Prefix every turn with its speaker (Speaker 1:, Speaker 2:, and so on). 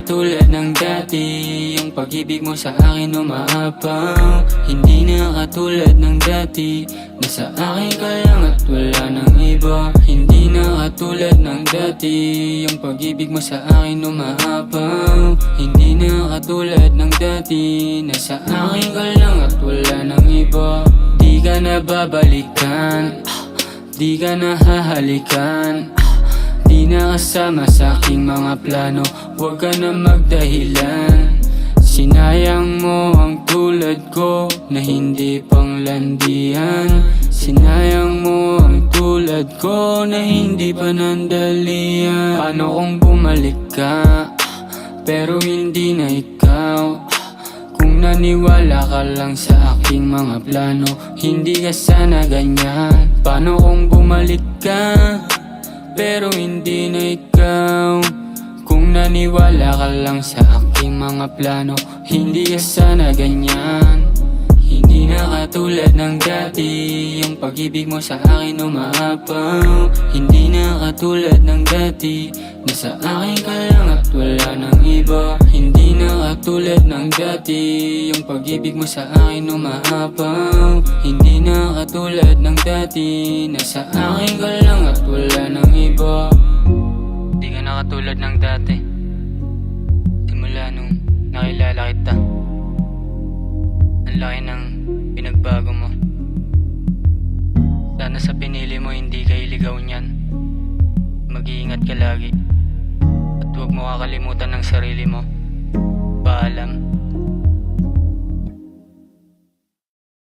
Speaker 1: katulad ng dati. Yung pag-ibig mo sa akin umaapaw. Hindi na katulad ng dati, nasa akin ka lang at wala nang iba. Hindi na katulad ng dati, yung pag-ibig mo sa akin umaapaw. Hindi na katulad ng dati, nasa akin ka lang at wala nang iba. Di ka na babalikan, di ka na hahalikan, di na kasama sa aking mga plano. Huwag ka na magdahilan. Sinayang mo ang tulad ko na hindi panglandian. Sinayang mo ang tulad ko na hindi panandalian. Paano kung bumalik ka, pero hindi na ikaw? Kung naniwala ka lang sa aking mga plano, hindi ka sana ganyan. Paano kung bumalik ka, pero hindi na ikaw? Kung naniwala ka lang sa aking mga plano, hindi ka sana ganyan. Hindi na katulad ng dati, yung pag-ibig mo sa akin umaapaw. Hindi na katulad ng dati, nasa akin ka lang at wala nang iba. Hindi na katulad ng dati, yung pag-ibig mo sa akin umaapaw. Hindi na katulad ng dati, nasa akin ka lang at wala nang iba. Di ka na katulad ng dati, simula nung nakilala kita. Ang laki ng pinagbago mo. Sana sa pinili mo hindi ka iligaw niyan. Mag-iingat ka lagi, at huwag mo kakalimutan ng sarili mo. Paalam.